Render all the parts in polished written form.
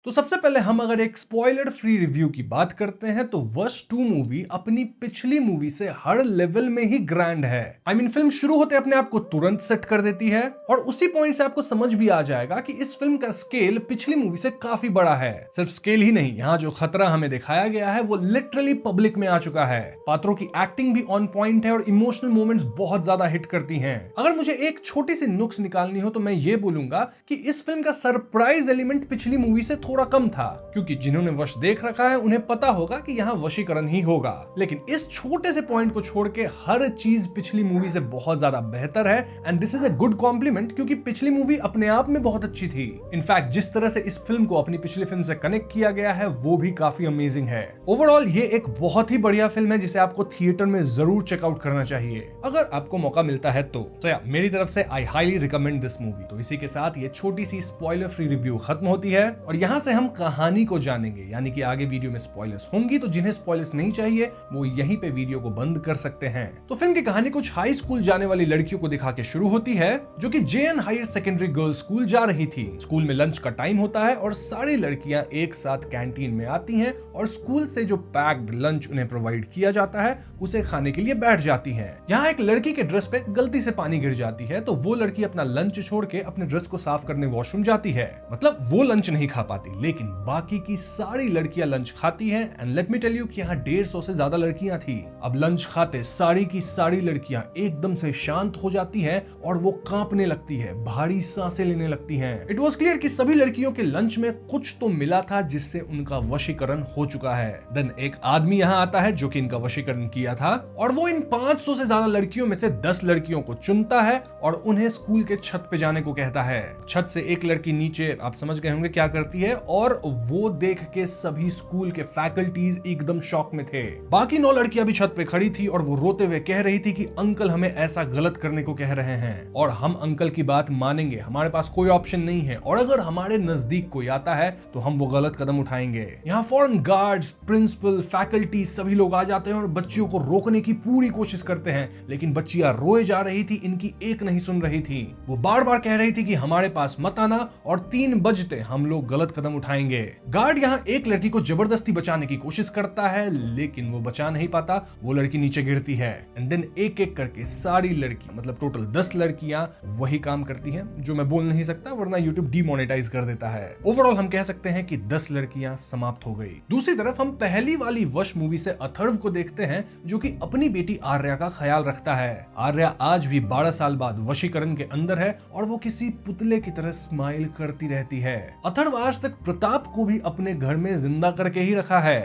तो सबसे पहले हम अगर एक स्पॉइलर फ्री रिव्यू की बात करते हैं तो वश 2 मूवी अपनी पिछली मूवी से हर लेवल में ही ग्रैंड है। फिल्म शुरू होते अपने आप को तुरंत सेट कर देती है और उसी पॉइंट से आपको समझ भी आ जाएगा कि इस फिल्म का स्केल पिछली मूवी से काफी बड़ा है। सिर्फ स्केल ही नहीं, यहाँ जो खतरा हमें दिखाया गया है वो लिटरली पब्लिक में आ चुका है। पात्रों की एक्टिंग भी ऑन पॉइंट है और इमोशनल मोमेंट्स बहुत ज्यादा हिट करती हैं। अगर मुझे एक छोटी सी नुक्स निकालनी हो तो मैं ये बोलूंगा कि इस फिल्म का सरप्राइज एलिमेंट पिछली मूवी से थोड़ा कम था, क्योंकि जिन्होंने वश देख रखा है उन्हें पता होगा कि यहाँ वशीकरण ही होगा। लेकिन इस छोटे से पॉइंट को छोड़ के हर चीज पिछली मूवी से बहुत ज्यादा बेहतर है and this is a good compliment, क्योंकि पिछली मूवी अपने आप में बहुत अच्छी थी। इनफैक्ट जिस तरह से इस फिल्म को अपनी पिछली फिल्म से कनेक्ट किया गया है वो भी काफी अमेजिंग है। ओवरऑल ये एक बहुत ही बढ़िया फिल्म है जिसे आपको थिएटर में जरूर चेकआउट करना चाहिए अगर आपको मौका मिलता है तो। मेरी तरफ से I highly recommend this movie. तो इसी के साथ ये छोटी सी स्पॉइलर फ्री रिव्यू खत्म होती है और यहाँ से हम कहानी को जानेंगे, यानी कि आगे वीडियो में स्पॉयलर्स होंगी तो जिन्हें स्पॉयलर्स नहीं चाहिए वो यहीं पे वीडियो को बंद कर सकते हैं। तो फिल्म की कहानी कुछ हाई स्कूल जाने वाली लड़कियों को दिखा के शुरू होती है जो कि JN higher secondary girls school जा रही थी। स्कूल में लंच का टाइम होता है और सारी लड़कियां एक साथ कैंटीन में आती हैं और स्कूल से जो पैक्ड लंच उन्हें प्रोवाइड किया जाता है उसे खाने के लिए बैठ जाती हैं। यहाँ एक लड़की के ड्रेस पे गलती से पानी गिर जाती है तो वो लड़की अपना लंच छोड़ के अपने ड्रेस को साफ करने वॉशरूम जाती है। मतलब वो लंच नहीं खा पाती, लेकिन बाकी की सारी लड़कियां लंच खाती हैं and let me tell you कि यहाँ 150 से ज्यादा लड़कियां थी। अब लंच खाते सारी की सारी लड़कियां एकदम से शांत हो जाती हैं और वो कांपने लगती है, भारी सांसें लेने लगती हैं। इट वाज क्लियर कि सभी लड़कियों के लंच में कुछ तो मिला था जिससे उनका वशीकरण हो चुका है। देन एक आदमी यहाँ आता है जो कि इनका वशीकरण किया था और वो इन 500 से ज्यादा लड़कियों में से 10 लड़कियों को चुनता है और उन्हें स्कूल के छत पे जाने को कहता है। छत से एक लड़की नीचे, आप समझ गए होंगे क्या करती है, और वो देख के सभी स्कूल के फैकल्टीज एकदम शॉक में थे। बाकी 9 लड़कियां भी छत पे खड़ी थी और वो रोते हुए कह रही थी कि अंकल हमें ऐसा गलत करने को कह रहे हैं और हम अंकल की बात मानेंगे, हमारे पास कोई ऑप्शन नहीं है और अगर हमारे नजदीक कोई आता है तो हम वो गलत कदम उठाएंगे। यहाँ फॉरेन गार्ड्स, प्रिंसिपल, फैकल्टी सभी लोग आ जाते हैं और बच्चियों को रोकने की पूरी कोशिश करते हैं, लेकिन बच्चियां रोए जा रही थी, इनकी एक नहीं सुन रही थी। वो बार बार कह रही थी कि हमारे पास मत आना और 3 बजते हम लोग गलत कदम उठाएंगे। गार्ड यहाँ एक लड़की को जबरदस्ती बचाने की कोशिश करता है लेकिन वो बचा नहीं पाता, वो लड़की नीचे गिरती है एंड देन एक एक करके सारी लड़की, मतलब टोटल 10 लड़कियां वही काम करती हैं जो मैं बोल नहीं सकता वरना यूट्यूब डीमोनेटाइज कर देता है। ओवरऑल हम कह सकते हैं कि 10 लड़कियां समाप्त हो गई। दूसरी तरफ हम पहली वाली वश मूवी से अथर्व को देखते हैं जो कि अपनी बेटी आर्या का ख्याल रखता है। आर्या आज भी 12 साल बाद वशीकरण के अंदर है और वो किसी पुतले की तरह स्माइल करती रहती है। अथर्व आज तक प्रताप को भी अपने घर में जिंदा करके ही रखा है।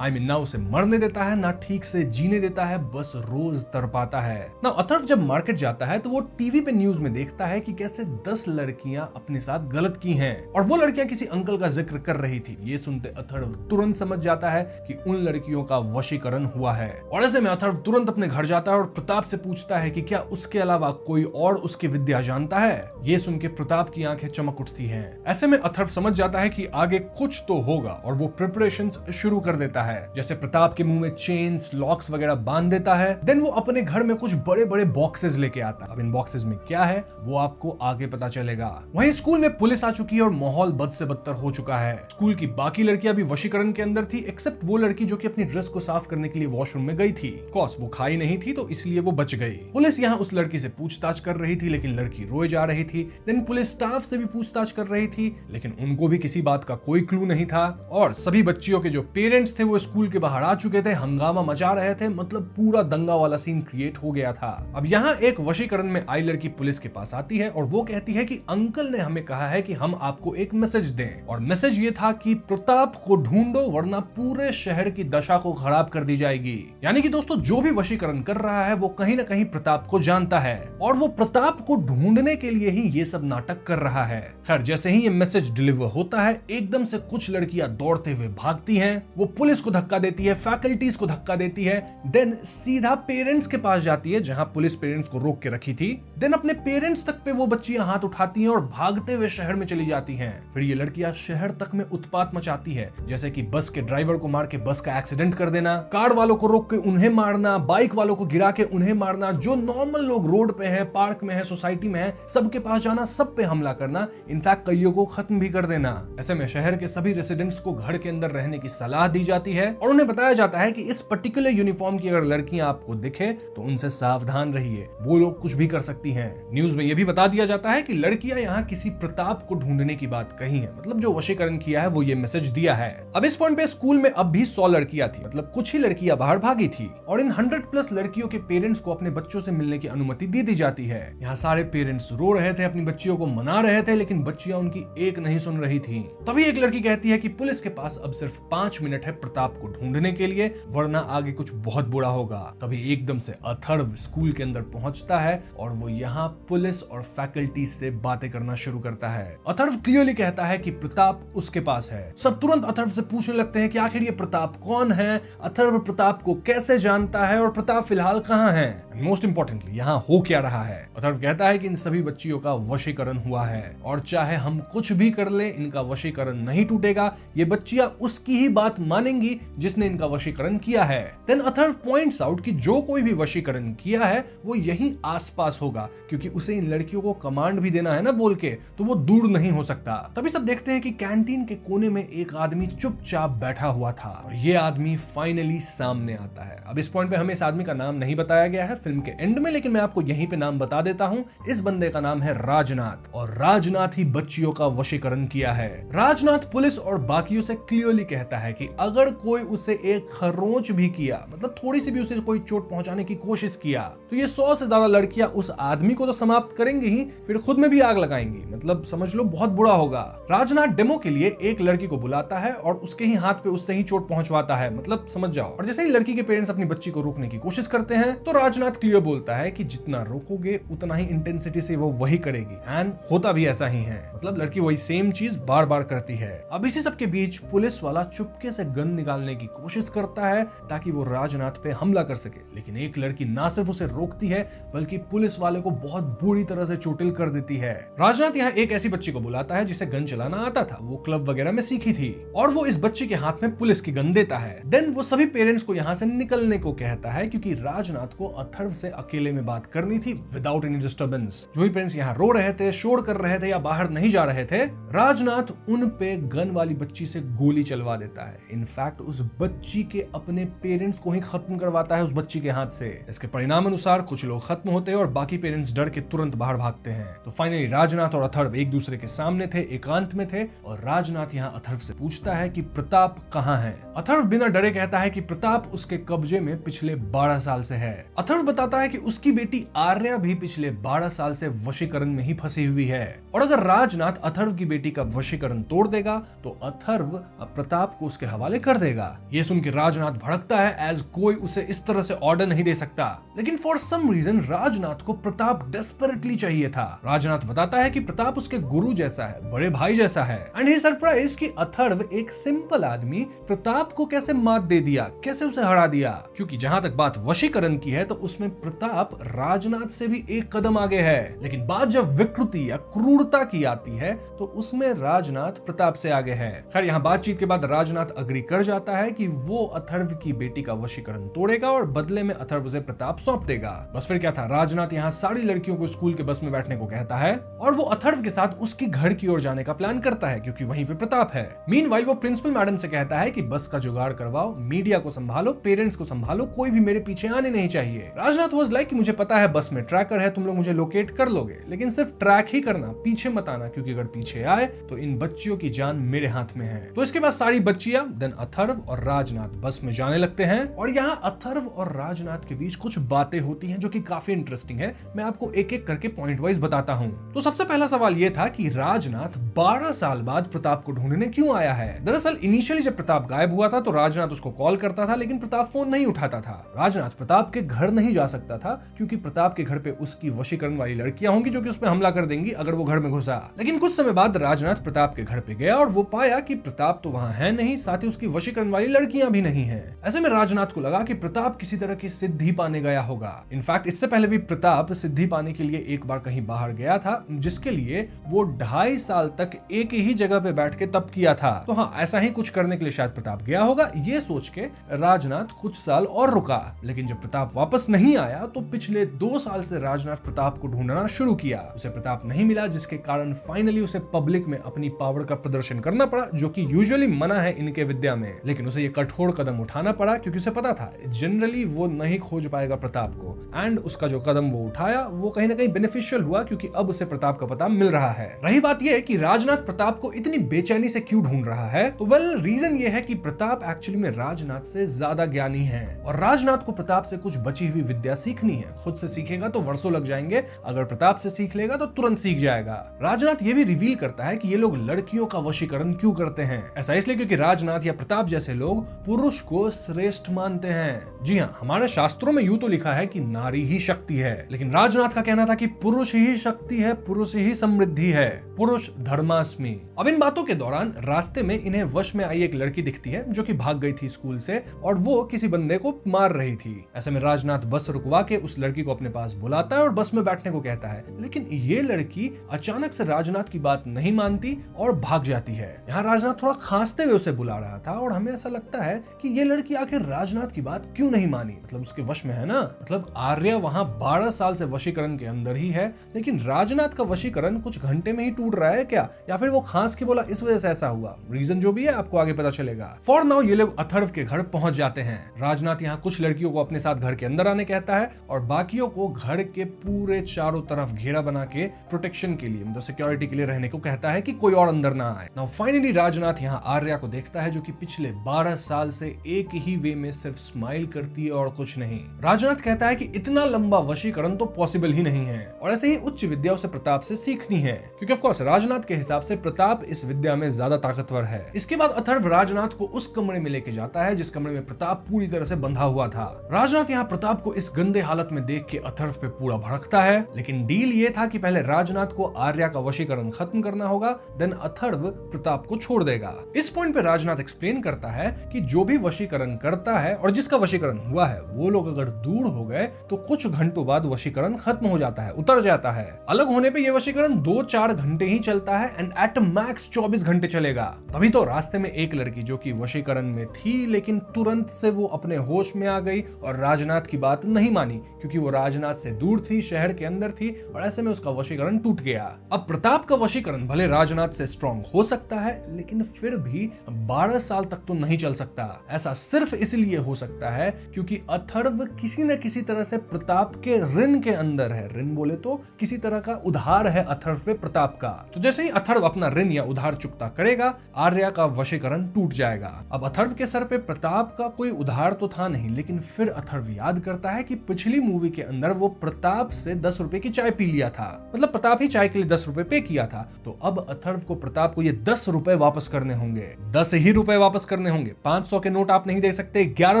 ना उसे मरने देता है ना ठीक से जीने देता है, बस रोज तड़पाता है। ना अथर्व जब मार्केट जाता है तो वो टीवी पे न्यूज में देखता है कि कैसे 10 लड़कियां अपने साथ गलत की हैं और वो लड़कियां किसी अंकल का जिक्र कर रही थी। ये सुनते अथर्व तुरंत समझ जाता है कि उन लड़कियों का वशीकरण हुआ है और ऐसे में अथर्व तुरंत अपने घर जाता है और प्रताप से पूछता है कि क्या उसके अलावा कोई और उसकी विद्या जानता है। ये सुन के प्रताप की आंखें चमक उठती हैं। ऐसे में अथर्व समझ जाता है कि आगे कुछ तो होगा और वो प्रिपरेशंस शुरू कर देता है। जैसे प्रताप के मुंह में चेन्स, लॉक्स वगैरह बांध देता है। देन वो अपने घर में कुछ बड़े बड़े बॉक्सेस लेके आता है। अब इन बॉक्सेस में क्या है वो आपको आगे पता चलेगा। वहीं स्कूल में पुलिस आ चुकी है और माहौल बद से बदतर हो चुका है। स्कूल की बाकी लड़कियां भी वशीकरण के अंदर थी एक्सेप्ट वो लड़की जो कि अपनी ड्रेस को साफ करने के लिए वॉशरूम में गई थी। ऑफ कोर्स वो खाई नहीं थी तो इसलिए वो बच गई। पुलिस यहाँ उस लड़की से पूछताछ कर रही थी लेकिन लड़की रोए जा रही थी। देन पुलिस स्टाफ से भी पूछताछ कर रही थी लेकिन उनको भी किसी बात का कोई क्लू नहीं था और सभी बच्चियों के जो पेरेंट्स थे वो स्कूल के बाहर आ चुके थे, हंगामा मचा रहे थे, मतलब पूरा दंगा वाला सीन क्रिएट हो गया था। अब यहाँ एक वशीकरण में आई लड़की पुलिस के पास आती है और वो कहती है कि अंकल ने हमें कहा है कि हम आपको एक मैसेज दें और मैसेज ये था कि प्रताप को ढूंढो वरना पूरे शहर की दशा को खराब कर दी जाएगी। यानी कि दोस्तों जो भी वशीकरण कर रहा है वो कहीं ना कहीं प्रताप को जानता है और वो प्रताप को ढूंढने के लिए ही ये सब नाटक कर रहा है। खैर जैसे ही ये मैसेज डिलीवर होता है एकदम से कुछ लड़कियां दौड़ते हुए भागती हैं, वो पुलिस को धक्का देती है, फैकल्टीज को धक्का देती है, देन सीधा पेरेंट्स के पास जाती है जहां पुलिस पेरेंट्स को रोक के रखी थी। देन अपने पेरेंट्स तक पे वो बच्चियां हाथ उठाती हैं और भागते हुए शहर में चली जाती हैं। फिर ये लड़कियां शहर तक में उत्पात मचाती है, जैसे कि बस के ड्राइवर को मार के बस का एक्सीडेंट कर देना, कार वालों को रोक के उन्हें मारना, बाइक वालों को गिरा के उन्हें मारना, जो नॉर्मल लोग रोड पे हैं, पार्क में है, सोसाइटी में है, सबके पास जाना, सब पे हमला करना, इनफैक्ट कईयों को खत्म भी कर देना। ऐसे में शहर के सभी रेसिडेंट्स को घर के अंदर रहने की सलाह दी जाती है और उन्हें बताया जाता है कि इस पर्टिकुलर यूनिफॉर्म की अगर लड़कियां आपको दिखे तो उनसे सावधान रहिए, वो लोग कुछ भी कर सकती हैं। न्यूज में यह भी बता दिया जाता है कि लड़कियां यहाँ किसी प्रताप को ढूंढने की बात कही है, मतलब जो वशीकरण किया है वो ये मैसेज दिया है। अब इस पॉइंट पे स्कूल में अब भी 100 लड़कियां थी, मतलब कुछ ही लड़कियां बाहर भागी थी और इन 100+ लड़कियों के पेरेंट्स को अपने बच्चों से मिलने की अनुमति दे दी जाती है। यहाँ सारे पेरेंट्स रो रहे थे, अपनी बच्चियों को मना रहे थे, लेकिन बच्चियां उनकी एक नहीं सुन रही थी। तभी एक लड़की कहती है कि पुलिस के पास अब सिर्फ 5 मिनट है प्रताप को ढूंढने के लिए, वरना आगे कुछ बहुत बुरा होगा। तभी एकदम से अथर्व स्कूल के अंदर पहुंचता है और वो यहाँ पुलिस और फैकल्टी से बातें करना शुरू करता है। अथर्व क्लियरली कहता है कि प्रताप उसके पास है। सब तुरंत अथर्व से पूछने लगते हैं कि आखिर ये प्रताप कौन है, अथर्व प्रताप को कैसे जानता है और प्रताप फिलहाल कहाँ है, मोस्ट इंपॉर्टेंटली यहाँ हो क्या रहा है। अथर्व कहता है कि इन सभी बच्चियों का वशीकरण हुआ है और चाहे हम कुछ भी कर ले इनका वशीकरण नहीं टूटेगा, ये बच्चियां उसकी ही बात मानेंगी जिसने इनका वशीकरण किया है। देन अथर्व पॉइंट्स आउट कि जो कोई भी वशीकरण किया है वो यही आसपास होगा, क्योंकि उसे इन लड़कियों को कमांड भी देना है ना बोल के, तो वो दूर नहीं हो सकता। तभी सब देखते हैं कि कैंटीन के कोने में एक आदमी चुपचाप बैठा हुआ था और ये आदमी फाइनली सामने आता है। अब इस पॉइंट पे हमें इस आदमी का नाम नहीं बताया गया है फिल्म के एंड में, लेकिन मैं आपको यहीं पे नाम बता देता हूँ। इस बंदे का नाम है राजनाथ और राजनाथ ही बच्चियों का वशीकरण किया है। राजनाथ पुलिस और बाकियों से क्लियरली कहता है कि अगर कोई उसे एक खरोंच भी किया, मतलब थोड़ी सी भी उसे कोई चोट पहुंचाने की कोशिश किया, तो ये 100 से ज्यादा लड़कियां उस आदमी को तो समाप्त करेंगी ही, फिर खुद में भी आग लगाएंगी, मतलब समझ लो बहुत बुरा होगा। राजनाथ डेमो के लिए एक लड़की को बुलाता है और उसके ही हाथ पे उससे ही चोट पहुंचवाता है, मतलब समझ जाओ। और जैसे ही लड़की के पेरेंट्स अपनी बच्ची को रोकने की कोशिश करते हैं तो राजनाथ क्लियर बोलता है कि जितना रोकोगे उतना ही इंटेंसिटी से वो वही करेगी, एंड होता भी ऐसा ही है, मतलब लड़की वही सेम चीज बार बार करती है। अब इसी सब के बीच पुलिस वाला चुपके से गन निकालने की कोशिश करता है ताकि वो राजनाथ पे हमला कर सके, लेकिन एक लड़की ना सिर्फ उसे रोकती है बल्कि पुलिस वाले को बहुत बुरी तरह से चोटिल कर देती है। राजनाथ यहाँ एक ऐसी बच्ची को बुलाता है जिसे गन चलाना आता था, वो क्लब वगैरह में सीखी थी, और वो इस बच्ची के हाथ में पुलिस की गन देता है। देन वो सभी पेरेंट्स को यहाँ से निकलने को कहता है क्योंकि राजनाथ को अथर्व से अकेले में बात करनी थी विदाउट एनी डिस्टर्बेंस। जो भी पेरेंट्स यहाँ रो रहे थे, शोर कर रहे थे या बाहर नहीं जा रहे थे, राजनाथ उन पे गन वाली बच्ची से गोली चलवा देता है। इनफैक्ट उस बच्ची के अपने पेरेंट्स को ही खत्म करवाता है उस बच्ची के हाथ से। इसके परिणाम अनुसार कुछ लोग खत्म होते हैं और बाकी पेरेंट्स डर के तुरंत बाहर भागते हैं। तो फाइनली राजनाथ और अथर्व एक दूसरे के सामने थे, एकांत में थे, और राजनाथ यहाँ अथर्व से पूछता है कि प्रताप कहाँ है। अथर्व बिना डरे कहता है कि प्रताप उसके कब्जे में पिछले 12 साल से है। अथर्व बताता है कि उसकी बेटी आर्या भी पिछले 12 साल से वशीकरण में ही फंसी हुई है, और अगर राजनाथ अथर्व की बेटी का वशीकरण तोड़ देगा तो अथर्व प्रताप को उसके हवाले कर देगा। ये सुन के राजनाथ भड़कता है, एज कोई उसे इस तरह से ऑर्डर नहीं दे सकता, लेकिन फॉर सम रीजन राजनाथ को प्रताप डेस्परेटली चाहिए था। राजनाथ बताता है कि प्रताप उसके गुरु जैसा है, बड़े भाई जैसा है, एंड ही सरप्राइज कि अथर्व एक सिंपल आदमी प्रताप को कैसे मात दे दिया, कैसे उसे हरा दिया, क्योंकि जहां तक बात वशीकरण की है तो उसमें प्रताप राजनाथ से भी एक कदम आगे है, लेकिन बात जब विकृति या क्रूरता की आती है तो उसमें राजनाथ प्रताप से आगे है। खैर यहाँ बातचीत के बाद राजनाथ अग्री कर जाता है कि वो अथर्व की बेटी का वशीकरण तोड़ेगा और बदले में अथर्व उसे प्रताप सौंप देगा। बस फिर क्या था, राजनाथ यहाँ सारी लड़कियों को स्कूल के बस में बैठने को कहता है और वो अथर्व के साथ उसकी घर की ओर जाने का प्लान करता है क्योंकि वहीं पे प्रताप है। मीनवाइल वो प्रिंसिपल मैडम से कहता है कि बस का जुगाड़ करवाओ, मीडिया को संभालो, पेरेंट्स को संभालो, कोई भी मेरे पीछे आने नहीं चाहिए। राजनाथ वाज लाइक कि मुझे पता है बस में ट्रैकर है, तुम लोग मुझे लोकेट कर लोगे, लेकिन सिर्फ ट्रैक ही करना, पीछे मत आना, क्योंकि अगर पीछे आए तो इन बच्चियों की जान मेरे हाथ में है। तो इसके बाद सारी बच्चियां देन अथर्व और राजनाथ बस में जाने लगते हैं, और यहाँ अथर्व और राजनाथ के बीच कुछ बातें होती हैं जो कि काफी इंटरेस्टिंग है। मैं आपको एक एक करके पॉइंट वाइज बताता हूँ। तो सबसे पहला सवाल ये था कि राजनाथ 12 साल बाद प्रताप को ढूंढने क्यों आया है। दरअसल इनिशियली जब प्रताप गायब हुआ था तो राजनाथ उसको कॉल करता था, लेकिन प्रताप फोन नहीं उठाता था। राजनाथ प्रताप के घर नहीं जा सकता था क्योंकि प्रताप के घर पे उसकी वशीकरण वाली लड़कियां होंगी जो कि उस पर हमला कर देंगी अगर वो घर में घुसा। लेकिन कुछ समय बाद राजनाथ प्रताप के घर पे गया और वो पाया कि प्रताप तो वहां है नहीं, साथ ही उसकी वशीकरण वाली लड़कियां भी नहीं है। ऐसे में राजनाथ को लगा कि प्रताप किसी तरह की सिद्धि पाने गया होगा। इनफैक्ट इससे पहले भी प्रताप सिद्धि पाने के लिए एक बार कहीं बाहर गया था, जिसके लिए वो 2.5 साल तक एक ही जगह पे बैठ के तप किया था। तो हाँ, ऐसा ही कुछ करने के लिए शायद प्रताप गया होगा। ये सोच के राजनाथ कुछ साल और रुका, लेकिन जब प्रताप वापस नहीं आया तो पिछले 2 साल से राजनाथ प्रताप को ढूंढना शुरू किया। उसे प्रताप नहीं मिला, जिसके कारण फाइनली उसे पब्लिक में अपनी पावर का प्रदर्शन करना पड़ा, जो कि यूजुअली मना है इनके विद्या में। लेकिन उसे ये कठोर कदम उठाना पड़ा, क्योंकि उसे पता था जनरली वो नहीं खोज पाएगा प्रताप को। एंड उसका जो कदम वो उठाया वो कहीं ना कहीं बेनिफिशियल हुआ, क्योंकि अब उसे प्रताप का पता मिल रहा है। रही बात यह कि राजनाथ प्रताप को इतनी बेचैनी से क्यों ढूंढ रहा है, तो रीजन ये है कि प्रताप एक्चुअली में राजनाथ से ज्यादा ज्ञानी है, और राजनाथ को प्रताप से कुछ बची हुई विद्या सीखनी है। खुद से सीखेगा तो वर्षों लग जाएंगे, अगर प्रताप से सीख लेगा तो तुरंत सीख जाएगा। राजनाथ ये भी रिवील करता है कि ये लोग लड़कियों का वशीकरण क्यों करते हैं। ऐसा इसलिए क्योंकि राजनाथ या प्रताप जैसे लोग पुरुष को श्रेष्ठ मानते हैं। जी हाँ, हमारे शास्त्रों में यूं तो लिखा है कि नारी ही शक्ति है, लेकिन राजनाथ का कहना था कि पुरुष ही शक्ति है, पुरुष ही समृद्धि है, पुरुष धर्मास्मि। अब इन बातों के दौरान रास्ते में इन्हें वश में आई एक लड़की दिखती है, जो कि भाग गई थी स्कूल से, और वो किसी बंदे को मार रही थी। ऐसे में राजनाथ बस रुकवा के उस लड़की को अपने पास बुलाता है और बस में बैठने को कहता है, लेकिन ये लड़की अचानक से राजनाथ की बात नहीं मानती और भाग जाती है। यहाँ राजनाथ थोड़ा खांसते हुए उसे बुला रहा था, और हमें ऐसा लगता है कि ये लड़की आखिर राजनाथ की बात क्यों नहीं मानी, मतलब उसके वश में है ना। मतलब आर्या वहां 12 साल से वशीकरण के अंदर ही है, लेकिन राजनाथ का वशीकरण कुछ घंटे में ही टूट रहा है क्या, या फिर वो खांस के बोला इस वजह से ऐसा हुआ। रीजन जो भी है आपको आगे पता चलेगा। फॉर नाउ ये लोग अथर्व के घर पहुंच जाते हैं। राजनाथ यहाँ कुछ लड़कियों को अपने साथ घर के अंदर आने कहता है, और बाकियों को घर के पूरे चारों तरफ घेरा बना के प्रोटेक्शन के लिए, मतलब सिक्योरिटी के लिए रहने को कहता है कि कोई और अंदर ना आए। नाउ फाइनली राजनाथ यहाँ आर्या को देखता है, जो कि पिछले 12 साल से एक ही वे में सिर्फ स्माइल करती है और कुछ नहीं। राजनाथ कहता है कि इतना लंबा वशीकरण तो पॉसिबल ही नहीं है, और ऐसे ही उच्च विद्या उसे प्रताप से सीखनी है, क्योंकि ऑफ कोर्स राजनाथ के हिसाब से प्रताप इस विद्या में ज्यादा ताकतवर है। इसके बाद अथर्व राजनाथ को उस कमरे में लेके जाता है जिस कमरे में प्रताप पूरी तरह से बंधा हुआ था। राजनाथ यहाँ प्रताप को इस गंदे हालत में देख के अथर्व पे पूरा भड़कता है, लेकिन डील ये था कि पहले राजनाथ को आर्या का वशीकरण खत्म करना होगा, देन अथर्व प्रताप को छोड़ देगा। इस पॉइंट पे राजनाथ एक्सप्लेन करता है कि जो भी वशीकरण करता है और जिसका वशीकरण हुआ है, वो लोग अगर दूर हो गए तो कुछ घंटों बाद वशीकरण खत्म हो जाता है, उतर जाता है। अलग होने पे ये वशीकरण 2-4 घंटे ही चलता है, एंड एट मैक्स 24 घंटे चलेगा। तभी तो रास्ते में एक लड़की जो कि वशीकरण में थी, लेकिन तुरंत से वो अपने होश में आ गई और राजनाथ की बात नहीं मानी, क्योंकि वो राजनाथ से दूर थी, शहर के अंदर थी, और ऐसे में उसका वशीकरण टूट गया। अब प्रताप का वशीकरण भले राजनाथ से स्ट्रॉन्ग हो सकता है, लेकिन फिर भी 12 साल तक तो नहीं चल सकता। ऐसा सिर्फ इसलिए हो सकता है क्योंकि अथर्व किसी न किसी तरह से प्रताप के ऋण के अंदर है। ऋण बोले तो किसी तरह का उधार है अथर्व पे प्रताप का। तो जैसे ही अथर्व अपना ऋण या उधार चुकता करेगा, आर्या का वशीकरण टूट जाएगा। अब अथर्व के सर पे प्रताप का कोई उधार तो था नहीं, लेकिन फिर अथर्व याद करता है कि पिछली मूवी के अंदर वो प्रताप से 10 रुपए की चाय पी लिया था, मतलब प्रताप ही चाय के लिए 10 रुपए पे किया था। तो अब अथर्व को प्रताप को ये 10 रुपए वापस करने होंगे, 10 ही रुपए वापस करने होंगे। 500 के नोट आप नहीं दे सकते, 11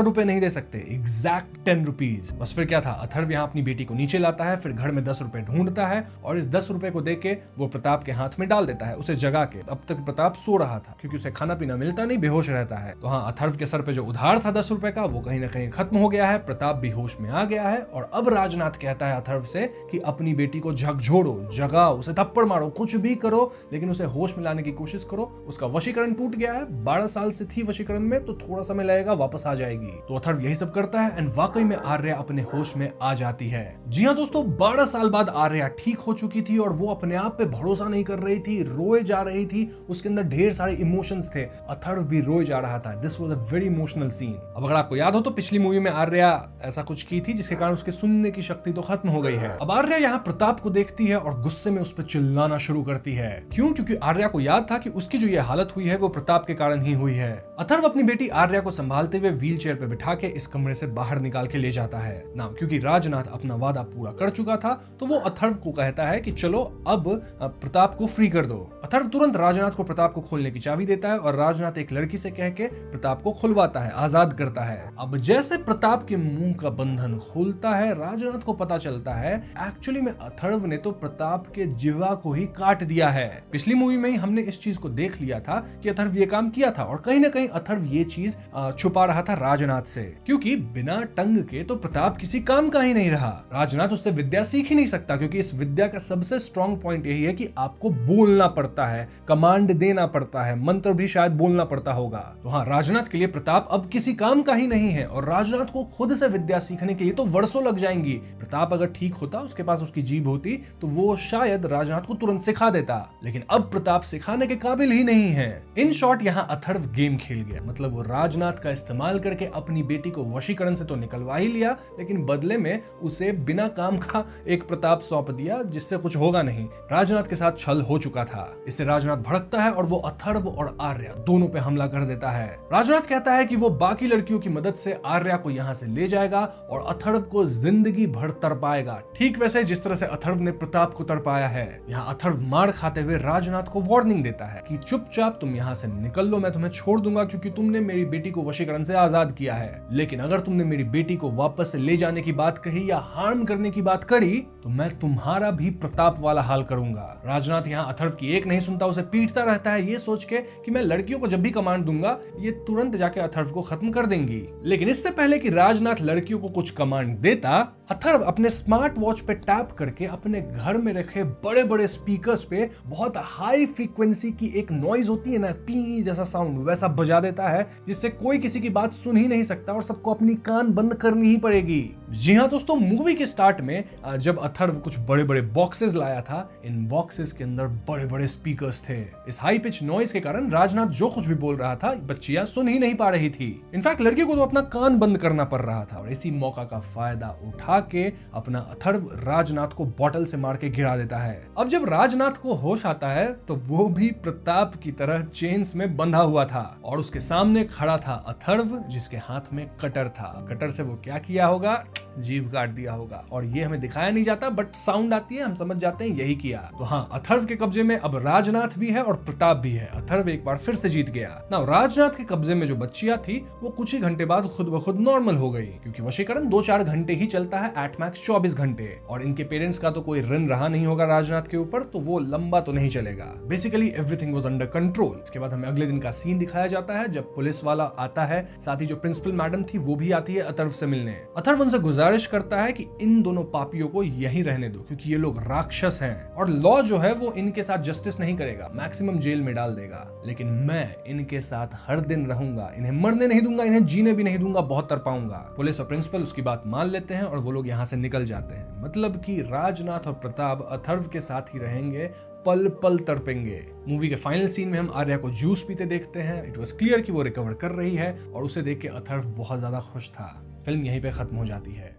रुपए नहीं दे सकते, एग्जैक्ट 10 रुपीज। बस फिर क्या था, अथर्व यहाँ अपनी बेटी को नीचे लाता है, फिर घर में 10 रुपए ढूंढता है, और इस 10 रुपए को देके वो प्रताप के हाथ में डाल देता है, उसे जगा के। अब तक प्रताप सो रहा था, क्योंकि उसे खाना पीना मिलता नहीं, बेहोश रहता है। तो हाँ, अथर्व के सर पे जो उधार था 10 रुपए का, वो कहीं ना कहीं खत्म हो गया है, प्रताप भी होश में आ गया है। और अब राजनाथ कहता है अथर्व से कि अपनी बेटी को झकझोरो, जगाओ, उसे थप्पड़ मारो, कुछ भी करो, लेकिन उसे होश में लाने की कोशिश करो। उसका वशीकरण टूट गया है, 12 साल से थी वशीकरण में, तो थोड़ा समय लगेगा, वापस आ जाएगी। तो अथर्व यही सब करता है, एंड वाकई में आर्या अपने होश में आ जाती है। जी हाँ दोस्तों, 12 साल बाद आर्या ठीक हो चुकी थी, और वो अपने आप पे भरोसा नहीं कर रही थी, रोए जा रही थी, उसके अंदर ढेर सारे इमोशंस थे। अथर्व भी रोए जा रहा था। This was a very emotional scene. अब अगर आपको याद हो तो पिछली मूवी में आर्या ऐसा कुछ की थी, जिसके कारण उसके सुनने की शक्ति तो खत्म हो गई है। अब आर्या यहाँ प्रताप को देखती है और गुस्से में उस पर चिल्लाना शुरू करती है। क्यों? क्योंकि आर्या को याद था कि उसकी जो ये हालत हुई है वो प्रताप के कारण ही हुई है। अथर्व अपनी बेटी आर्या को संभालते हुए व्हील चेयर पे बिठा के इस कमरे से बाहर निकाल के ले जाता है ना। क्योंकि राजनाथ अपना वादा पूरा कर चुका था, तो वो अथर्व को कहता है कि चलो अब प्रताप को फ्री कर दो। अथर्व तुरंत राजनाथ को प्रताप को खोलने की चाबी देता है, और राजनाथ एक लड़की से कह के प्रताप को खुलवाता है, आजाद करता है। अब जैसे प्रताप के मुंह का बंधन खुलता है, राजनाथ को पता चलता है एक्चुअली में अथर्व ने तो प्रताप के जिह्वा को ही काट दिया है। पिछली मूवी में ही हमने इस चीज को देख लिया था कि अथर्व ये काम किया था, और कहीं ना कहीं अथर्व ये चीज छुपा रहा था राजनाथ से, क्योंकि बिना टंग के तो प्रताप किसी काम का ही नहीं रहा। राजनाथ राजनाथ उससे विद्या सीख ही नहीं सकता, क्योंकि इस विद्या का सबसे स्ट्रॉन्ग पॉइंट यही है कि आपको बोलना पड़ता है, कमांड देना पड़ता है, मंत्र भी शायद बोलना पड़ता होगा। तो हाँ, राजनाथ के लिए प्रताप अब किसी काम का ही नहीं है, और राजनाथ को खुद से विद्या सीखने के लिए तो वर्षों लग जाएंगी। प्रताप अगर ठीक होता, उसके पास उसकी जीभ होती, तो वो शायद राजनाथ को तुरंत सिखा देता, लेकिन अब प्रताप सिखाने के काबिल ही नहीं है। इन शॉर्ट यहाँ अथर्व गेम खेल गया, मतलब वो राजनाथ का इस्तेमाल करके अपनी बेटी को वशीकरण से तो निकलवा ही लिया, लेकिन बदले में उसे बिना काम का एक प्रताप सौंप दिया, जिससे कुछ होगा नहीं। राजनाथ के साथ छल हो चुका था। इससे राजनाथ भड़कता है और वो अथर्व और आर्या दोनों पे हमला कर देता है। राजनाथ कहता है कि वो बाकी लड़कियों की मदद से आर्या को यहाँ से ले जाएगा और अथर्व को जिंदगी भर तड़पाएगा, ठीक वैसे जिस तरह से अथर्व ने प्रताप को तड़पाया है। यहाँ अथर्व मार खाते हुए राजनाथ को वार्निंग देता है कि चुपचाप तुम यहाँ से निकल लो, मैं तुम्हें छोड़ दूंगा क्योंकि तुमने मेरी बेटी को वशीकरण से आजाद किया है, लेकिन अगर तुमने मेरी बेटी को वापस से ले जाने की बात कही या हार्म करने की बात करी तो मैं तुम्हारा भी प्रताप वाला हाल करूंगा। राजनाथ यहाँ अथर्व की एक नहीं सुनता, उसे पीटता रहता है ये सोच के कि मैं लड़कियों को जब भी कमांड दूंगा ये तुरंत जाके अथर्व को खत्म कर देंगी। लेकिन इससे पहले कि राजनाथ लड़कियों को कुछ कमांड देता, अथर्व अपने स्मार्ट वॉच पे टैप करके अपने घर में रखे बड़े बड़े स्पीकर्स पे बहुत हाई फ्रीक्वेंसी की एक नॉइज होती है ना, पी जैसा साउंड, वैसा बजा देता है, जिससे कोई किसी की बात सुन ही नहीं सकता और सबको अपनी कान बंद करनी ही पड़ेगी। जी हाँ दोस्तों, मूवी के स्टार्ट में जब अथर्व कुछ बड़े बड़े बॉक्सेस लाया था, इन बॉक्सेस के अंदर बड़े बड़े स्पीकर्स थे। इस हाई पिच नॉइज के कारण राजनाथ जो कुछ भी बोल रहा था बच्चियां सुन ही नहीं पा रही थी। इनफैक्ट लड़कियों को तो अपना कान बंद करना पड़ रहा था, और इसी मौका का फायदा उठा के अपना अथर्व राजनाथ को बॉटल से मार के गिरा देता है। अब जब राजनाथ को होश आता है तो वो भी प्रताप की तरह चेन्स में बंधा हुआ था, और उसके सामने खड़ा था अथर्व जिसके हाथ में कटर था। कटर से वो क्या किया होगा, जीभ काट दिया होगा, और ये हमें दिखाया नहीं जाता, बट साउंड आती है, हम समझ जाते हैं यही किया। तो हाँ, अथर्व के कब्जे में अब राजनाथ भी है और प्रताप भी है। अथर्व एक बार फिर से जीत गया। ना राजनाथ के कब्जे में जो बच्चियां थी वो कुछ ही घंटे बाद खुद ब खुद नॉर्मल हो गई, क्योंकि वशीकरण 2-4 घंटे ही चलता है, एट मैक्स 24 घंटे, और इनके पेरेंट्स का तो कोई ऋण रहा नहीं होगा राजनाथ के ऊपर, तो वो लंबा तो नहीं चलेगा। Basically everything was under control. इसके बाद हमें अगले दिन का सीन दिखाया जाता है जब पुलिस वाला आता है, साथ ही जो प्रिंसिपल मैडम थी वो भी आती है अथर्व से मिलने। अथर्व उनसे गुजारिश करता है कि इन दोनों पापियों को यहीं रहने दो, क्योंकि ये लोग राक्षस हैं और लॉ जो है वो इनके साथ जस्टिस नहीं करेगा, मैक्सिमम जेल में डाल देगा, लेकिन मैं इनके साथ हर दिन रहूंगा, इन्हें मरने नहीं दूंगा, इन्हें जीने भी नहीं दूंगा, बहुत तरपाऊंगा। पुलिस और प्रिंसिपल उसकी बात मान लेते हैं और वो लोग यहाँ से निकल जाते हैं। मतलब कि राजनाथ और प्रताप अथर्व के साथ ही रहेंगे, पल पल तड़पेंगे। मूवी के फाइनल सीन में हम आर्या को जूस पीते देखते हैं। इट वाज क्लियर कि वो रिकवर कर रही है, और उसे देख के अथर्व बहुत ज्यादा खुश था। फिल्म यहीं पे खत्म हो जाती है।